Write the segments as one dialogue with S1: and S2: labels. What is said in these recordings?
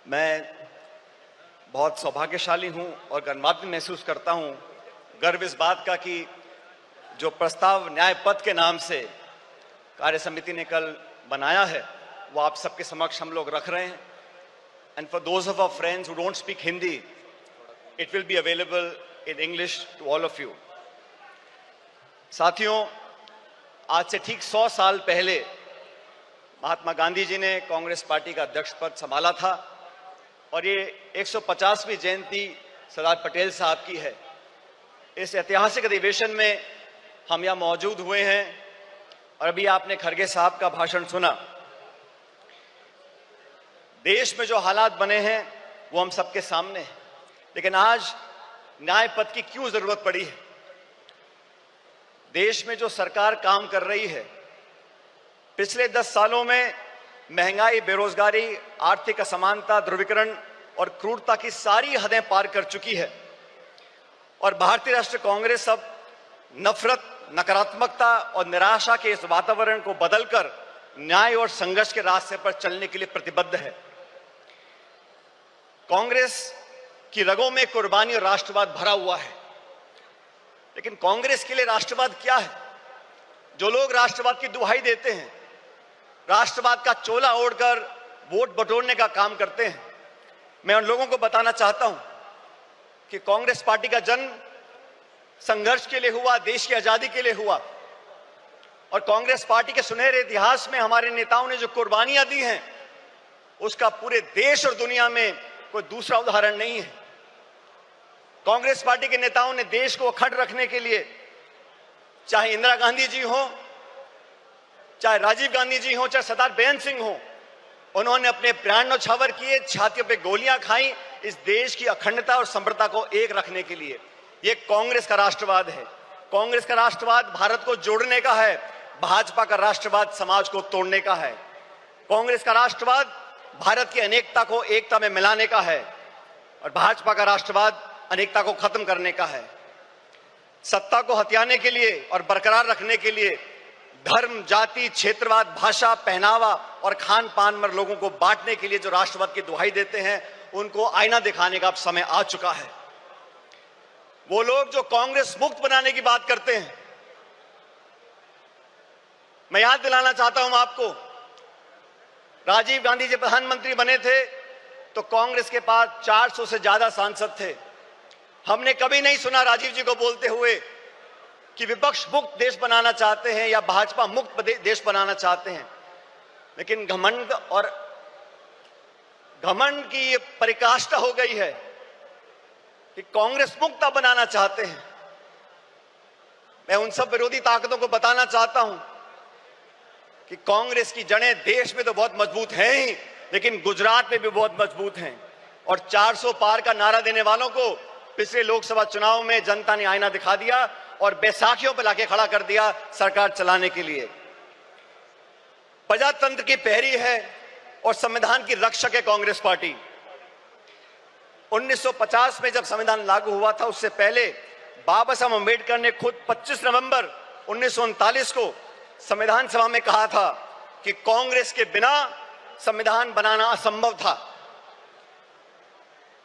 S1: मैं बहुत सौभाग्यशाली हूं और गर्वान्वित महसूस करता हूं, गर्व इस बात का कि जो प्रस्ताव न्याय पथ के नाम से कार्य समिति ने कल बनाया है वो आप सबके समक्ष हम लोग रख रहे हैं। And for those of our friends who don't speak Hindi, it will be available in English to all of you. साथियों, आज से ठीक 100 साल पहले महात्मा गांधी जी ने कांग्रेस पार्टी का अध्यक्ष पद संभाला था और ये 150वीं जयंती सरदार पटेल साहब की है। इस ऐतिहासिक अधिवेशन में हम यहाँ मौजूद हुए हैं और अभी आपने खड़गे साहब का भाषण सुना। देश में जो हालात बने हैं वो हम सबके सामने हैं, लेकिन आज न्याय पथ की क्यों जरूरत पड़ी है? देश में जो सरकार काम कर रही है, पिछले 10 सालों में महंगाई, बेरोजगारी, आर्थिक असमानता, ध्रुवीकरण और क्रूरता की सारी हदें पार कर चुकी है और भारतीय राष्ट्रीय कांग्रेस अब नफरत, नकारात्मकता और निराशा के इस वातावरण को बदलकर न्याय और संघर्ष के रास्ते पर चलने के लिए प्रतिबद्ध है। कांग्रेस की रगों में कुर्बानी और राष्ट्रवाद भरा हुआ है, लेकिन कांग्रेस के लिए राष्ट्रवाद क्या है? जो लोग राष्ट्रवाद की दुहाई देते हैं, राष्ट्रवाद का चोला ओढ़कर वोट बटोरने का काम करते हैं, मैं उन लोगों को बताना चाहता हूं कि कांग्रेस पार्टी का जन्म संघर्ष के लिए हुआ, देश की आजादी के लिए हुआ और कांग्रेस पार्टी के सुनहरे इतिहास में हमारे नेताओं ने जो कुर्बानियां दी हैं उसका पूरे देश और दुनिया में कोई दूसरा उदाहरण नहीं है। कांग्रेस पार्टी के नेताओं ने देश को अखंड रखने के लिए, चाहे इंदिरा गांधी जी हो, चाहे राजीव गांधी जी हो, चाहे सरदार बेअंत सिंह हो, उन्होंने अपने प्राण न्यौछावर किए, छातियों पे गोलियां खाई इस देश की अखंडता और समृद्धता को एक रखने के लिए। ये कांग्रेस का राष्ट्रवाद है। कांग्रेस का राष्ट्रवाद भारत को जोड़ने का है, भाजपा का राष्ट्रवाद समाज को तोड़ने का है। कांग्रेस का राष्ट्रवाद भारत की अनेकता को एकता में मिलाने का है और भाजपा का राष्ट्रवाद अनेकता को खत्म करने का है। सत्ता को हथियाने के लिए और बरकरार रखने के लिए धर्म, जाति, क्षेत्रवाद, भाषा, पहनावा और खान पान में लोगों को बांटने के लिए जो राष्ट्रवाद की दुहाई देते हैं, उनको आईना दिखाने का अब समय आ चुका है। वो लोग जो कांग्रेस मुक्त बनाने की बात करते हैं, मैं याद दिलाना चाहता हूं आपको, राजीव गांधी जी प्रधानमंत्री बने थे तो कांग्रेस के पास 400 से ज्यादा सांसद थे। हमने कभी नहीं सुना राजीव जी को बोलते हुए कि विपक्ष मुक्त देश बनाना चाहते हैं या भाजपा मुक्त देश बनाना चाहते हैं, लेकिन घमंड की ये परिकाष्ठा हो गई है कि कांग्रेस मुक्त बनाना चाहते हैं। मैं उन सब विरोधी ताकतों को बताना चाहता हूं कि कांग्रेस की जड़ें देश में तो बहुत मजबूत हैं ही, लेकिन गुजरात में भी बहुत मजबूत हैं और 400 पार का नारा देने वालों को पिछले लोकसभा चुनाव में जनता ने आईना दिखा दिया और बैसाखियों पर लाके खड़ा कर दिया सरकार चलाने के लिए। प्रजातंत्र की पहरी है और संविधान की रक्षक है कांग्रेस पार्टी। 1950 में जब संविधान लागू हुआ था, उससे पहले बाबा साहब अम्बेडकर ने खुद 25 नवंबर 1939 को संविधान सभा में कहा था कि कांग्रेस के बिना संविधान बनाना असंभव था।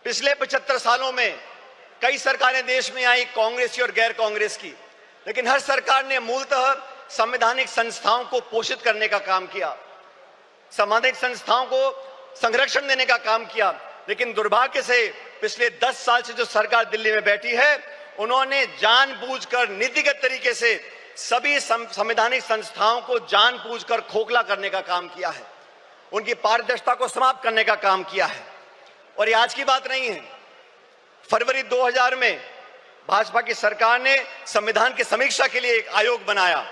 S1: पिछले 75 सालों में कई सरकारें देश में आई, कांग्रेस की और गैर कांग्रेस की, लेकिन हर सरकार ने मूलतः संवैधानिक संस्थाओं को पोषित करने का काम किया, संवैधानिक संस्थाओं को संरक्षण देने का काम किया। लेकिन दुर्भाग्य से पिछले 10 साल से जो सरकार दिल्ली में बैठी है, उन्होंने जानबूझकर नीतिगत तरीके से सभी संवैधानिक संस्थाओं को जानबूझकर खोखला करने का काम किया है, उनकी पारदर्शिता को समाप्त करने का काम किया है। और ये आज की बात नहीं है। फरवरी 2000 में भाजपा की सरकार ने संविधान की समीक्षा के लिए एक आयोग बनाया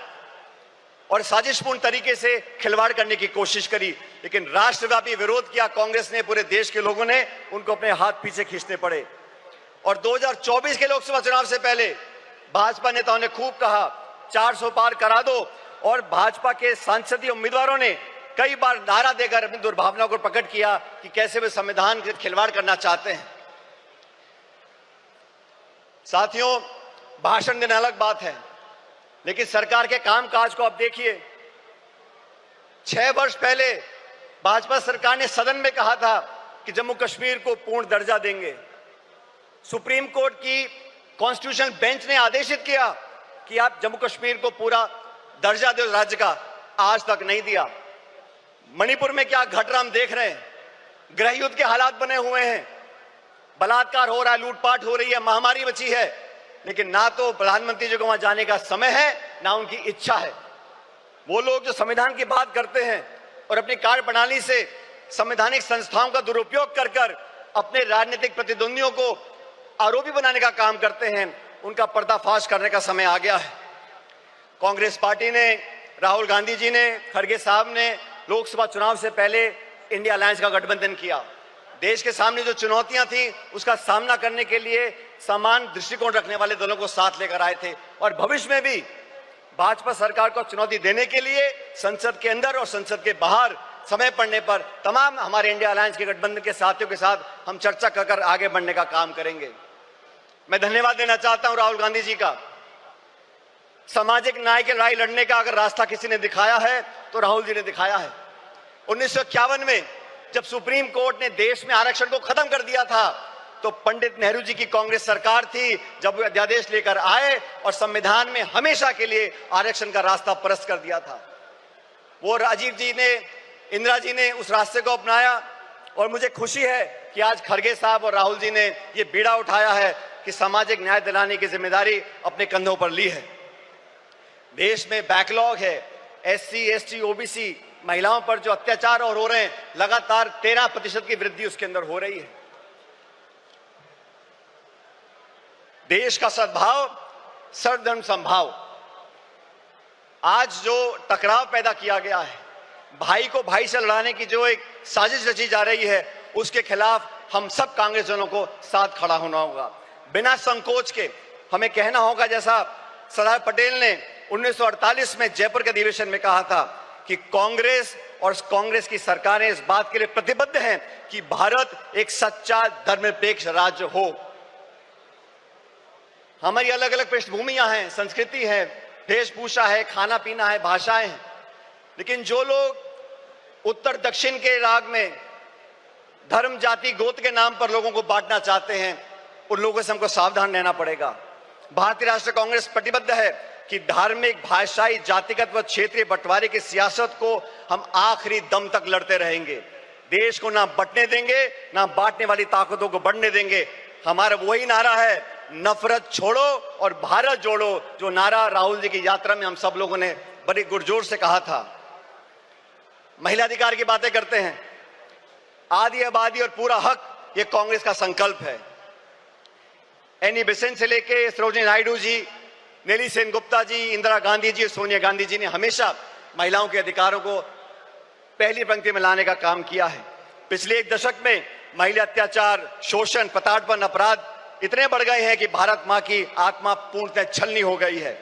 S1: और साजिशपूर्ण तरीके से खिलवाड़ करने की कोशिश करी, लेकिन राष्ट्रव्यापी विरोध किया कांग्रेस ने, पूरे देश के लोगों ने उनको अपने हाथ पीछे खींचने पड़े। और 2024 के लोकसभा चुनाव से पहले भाजपा नेताओं ने खूब कहा 400 पार करा दो और भाजपा के सांसदीय उम्मीदवारों ने कई बार नारा देकर अपनी दुर्भावना को प्रकट किया कि कैसे वे संविधान के खिलवाड़ करना चाहते हैं। साथियों, भाषण देना अलग बात है, लेकिन सरकार के कामकाज को आप देखिए। 6 वर्ष पहले भाजपा सरकार ने सदन में कहा था कि जम्मू कश्मीर को पूर्ण दर्जा देंगे। सुप्रीम कोर्ट की कॉन्स्टिट्यूशनल बेंच ने आदेशित किया कि आप जम्मू कश्मीर को पूरा दर्जा दो राज्य का, आज तक नहीं दिया। मणिपुर में क्या घट रहा हम देख रहे हैं, गृह युद्ध के हालात बने हुए हैं, बलात्कार हो रहा है, लूटपाट हो रही है, महामारी बची है, लेकिन ना तो प्रधानमंत्री जी को वहां जाने का समय है, ना उनकी इच्छा है। वो लोग जो संविधान की बात करते हैं और अपनी कार्यप्रणाली से संवैधानिक संस्थाओं का दुरुपयोग कर कर अपने राजनीतिक प्रतिद्वंदियों को आरोपी बनाने का काम करते हैं, उनका पर्दाफाश करने का समय आ गया है। कांग्रेस पार्टी ने, राहुल गांधी जी ने, खड़गे साहब ने लोकसभा चुनाव से पहले इंडिया अलायंस का गठबंधन किया। देश के सामने जो चुनौतियां थी उसका सामना करने के लिए समान दृष्टिकोण रखने वाले दलों को साथ लेकर आए थे और भविष्य में भी भाजपा सरकार को चुनौती देने के लिए संसद के अंदर और संसद के बाहर समय पड़ने पर तमाम हमारे इंडिया अलायंस के गठबंधन के साथियों के साथ हम चर्चा कर आगे बढ़ने का काम करेंगे। मैं धन्यवाद देना चाहता हूं राहुल गांधी जी का। सामाजिक न्याय की लड़ाई लड़ने का अगर रास्ता किसी ने दिखाया है तो राहुल जी ने दिखाया है। 1951 में जब सुप्रीम कोर्ट ने देश में आरक्षण को खत्म कर दिया था तो पंडित नेहरू जी की कांग्रेस सरकार थी जब वो अध्यादेश लेकर आए और संविधान में हमेशा के लिए आरक्षण का रास्ता परस्त कर दिया था। वो राजीव जी ने, इंदिरा जी ने उस रास्ते को अपनाया और मुझे खुशी है कि आज खड़गे साहब और राहुल जी ने ये बीड़ा उठाया है कि सामाजिक न्याय दिलाने की जिम्मेदारी अपने कंधों पर ली है। देश में बैकलॉग है, SC, ST, OBC महिलाओं पर जो अत्याचार और हो रहे हैं, लगातार 13% की वृद्धि उसके अंदर हो रही है। देश का सद्भाव, सर्वधर्म समभाव, आज जो टकराव पैदा किया गया है, भाई को भाई से लड़ाने की जो एक साजिश रची जा रही है, उसके खिलाफ हम सब कांग्रेस जनों को साथ खड़ा होना होगा। बिना संकोच के हमें कहना होगा, जैसा सरदार पटेल ने 1948 में जयपुर के अधिवेशन में कहा था कि कांग्रेस और कांग्रेस की सरकारें इस बात के लिए प्रतिबद्ध हैं कि भारत एक सच्चा धर्मनिरपेक्ष राज्य हो। हमारी अलग अलग पृष्ठभूमियां हैं, संस्कृति है, वेशभूषा है, खाना पीना है, भाषाएं हैं, लेकिन जो लोग उत्तर दक्षिण के राग में धर्म, जाति, गोत्र के नाम पर लोगों को बांटना चाहते हैं, उन लोगों से हमको सावधान रहना पड़ेगा। भारतीय राष्ट्रीय कांग्रेस प्रतिबद्ध है कि धार्मिक, भाषाई, जातिगत व क्षेत्रीय बंटवारे की सियासत को हम आखिरी दम तक लड़ते रहेंगे। देश को ना बंटने देंगे, ना बांटने वाली ताकतों को बढ़ने देंगे। हमारा वही नारा है, नफरत छोड़ो और भारत जोड़ो, जो नारा राहुल जी की यात्रा में हम सब लोगों ने बड़ी गुरजोर से कहा था। महिला अधिकार की बातें करते हैं, आदि आबादी और पूरा हक, ये कांग्रेस का संकल्प है। एनी बेसेंट से लेके सरोजिनी नायडू जी, नेली सेन गुप्ता जी, इंदिरा गांधी जी, सोनिया गांधी जी ने हमेशा महिलाओं के अधिकारों को पहली पंक्ति में लाने का काम किया है। पिछले एक दशक में महिला अत्याचार, शोषण, प्रताड़ना, अपराध इतने बढ़ गए हैं कि भारत मां की आत्मा पूर्णतः छलनी हो गई है।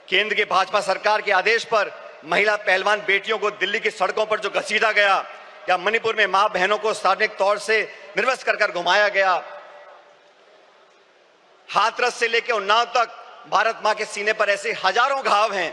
S1: केंद्र की भाजपा सरकार के आदेश पर महिला पहलवान बेटियों को दिल्ली की सड़कों पर जो घसीटा गया, या मणिपुर में मां बहनों को सार्वजनिक तौर से निर्वस्त्र कर घुमाया गया, हाथरस से लेकर उन्नाव तक भारत मां के सीने पर ऐसे हजारों घाव हैं।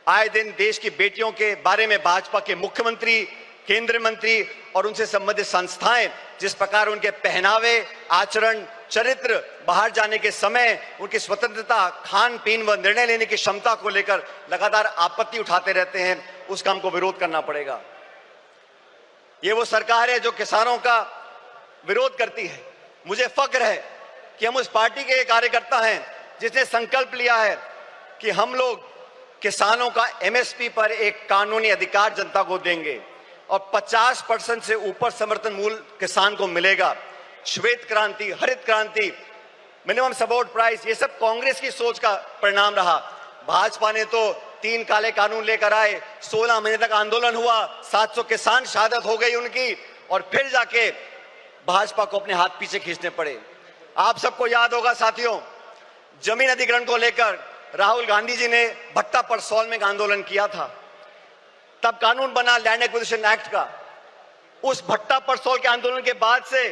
S1: आए दिन देश की बेटियों के बारे में भाजपा के मुख्यमंत्री, केंद्रीय मंत्री और उनसे संबंधित संस्थाएं जिस प्रकार उनके पहनावे, आचरण, चरित्र, बाहर जाने के समय उनकी स्वतंत्रता, खान पीन व निर्णय लेने की क्षमता को लेकर लगातार आपत्ति उठाते रहते हैं, उसका हमको विरोध करना पड़ेगा। ये वो सरकार है जो किसानों का विरोध करती है। मुझे फक्र है कि हम उस पार्टी के कार्यकर्ता हैं जिसने संकल्प लिया है कि हम लोग किसानों का MSP पर एक कानूनी अधिकार जनता को देंगे और 50% से ऊपर समर्थन मूल्य किसान को मिलेगा। श्वेत क्रांति, हरित क्रांति, मिनिमम सपोर्ट प्राइस, ये सब कांग्रेस की सोच का परिणाम रहा। भाजपा ने तो 3 काले कानून लेकर आए, 16 महीने तक आंदोलन हुआ, 700 किसान शहादत हो गई उनकी, और फिर जाके भाजपा को अपने हाथ पीछे खींचने पड़े। आप सबको याद होगा साथियों, जमीन अधिग्रहण को लेकर राहुल गांधी जी ने भट्टा परसौल में आंदोलन किया था। तब कानून बना लैंड एक्विजिशन एक्ट का। उस भट्टा परसौल के आंदोलन के बाद से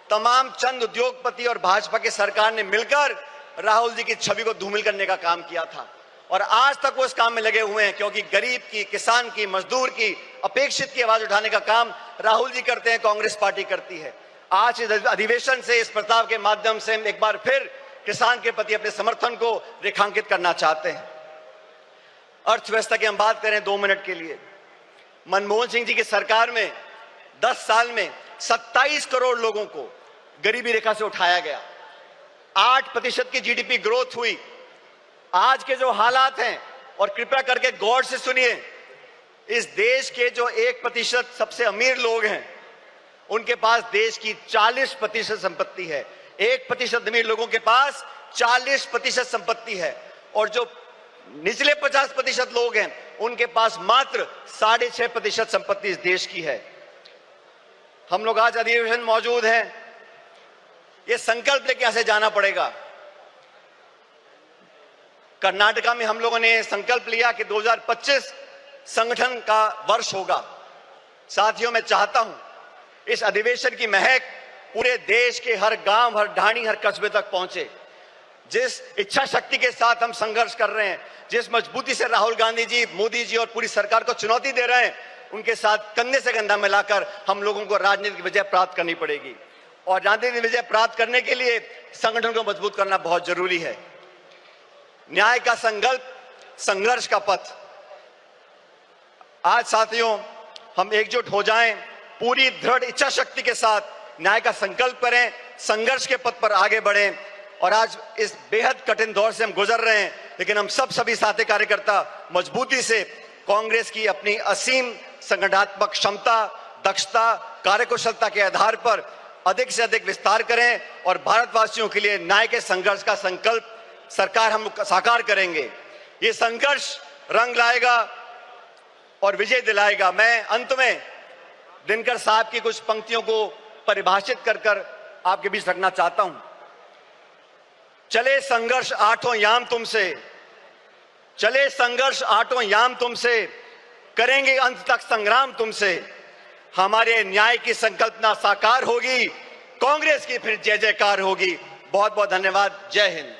S1: तमाम चंद उद्योगपति और भाजपा की सरकार ने मिलकर राहुल जी की छवि को धूमिल करने का काम किया था। और आज तक वो इस काम में लगे हुए हैं, क्योंकि गरीब की, किसान की, मजदूर की, अपेक्षित की आवाज उठाने का काम राहुल जी करते हैं, कांग्रेस पार्टी करती है। आज इस अधिवेशन से, इस प्रस्ताव के माध्यम से हम एक बार फिर किसान के प्रति अपने समर्थन को रेखांकित करना चाहते हैं। अर्थव्यवस्था की हम बात करें 2 मिनट के लिए, मनमोहन सिंह जी की सरकार में 10 साल में 27 करोड़ लोगों को गरीबी रेखा से उठाया गया, 8% की जीडीपी ग्रोथ हुई। आज के जो हालात हैं, और कृपया करके गौर से सुनिए, इस देश के जो 1% सबसे अमीर लोग हैं, उनके पास देश की 40% संपत्ति है। 1% अमीर लोगों के पास 40% संपत्ति है, और जो निचले 50% लोग हैं, उनके पास मात्र 6.5% संपत्ति इस देश की है। हम लोग आज अधिवेशन मौजूद हैं, ये संकल्प लेके यहां से जाना पड़ेगा। कर्नाटका में हम लोगों ने संकल्प लिया कि 2025 संगठन का वर्ष होगा। साथियों, मैं चाहता हूं इस अधिवेशन की महक पूरे देश के हर गांव, हर ढाणी, हर कस्बे तक पहुंचे। जिस इच्छा शक्ति के साथ हम संघर्ष कर रहे हैं, जिस मजबूती से राहुल गांधी जी, मोदी जी और पूरी सरकार को चुनौती दे रहे हैं, उनके साथ कंधे से कंधा मिलाकर हम लोगों को राजनीतिक विजय प्राप्त करनी पड़ेगी। और राजनीतिक विजय प्राप्त करने के लिए संगठन को मजबूत करना बहुत जरूरी है। न्याय का संकल्प, संघर्ष का पथ। आज साथियों, हम एकजुट हो जाएं, पूरी दृढ़ इच्छा शक्ति के साथ न्याय का संकल्प करें, संघर्ष के पथ पर आगे बढ़ें। और आज इस बेहद कठिन दौर से हम गुजर रहे हैं, लेकिन हम सभी साथी कार्यकर्ता मजबूती से कांग्रेस की अपनी असीम संगठनात्मक क्षमता, दक्षता, कार्यकुशलता के आधार पर अधिक से अधिक विस्तार करें, और भारतवासियों के लिए न्याय के संघर्ष का संकल्प सरकार हम साकार करेंगे। ये संघर्ष रंग लाएगा और विजय दिलाएगा। मैं अंत में दिनकर साहब की कुछ पंक्तियों को परिभाषित कर आपके बीच रखना चाहता हूं। चले संघर्ष आठों याम तुमसे, चले संघर्ष आठों याम तुमसे, करेंगे अंत तक संग्राम तुमसे। हमारे न्याय की संकल्पना साकार होगी, कांग्रेस की फिर जय जयकार होगी। बहुत बहुत धन्यवाद। जय हिंद।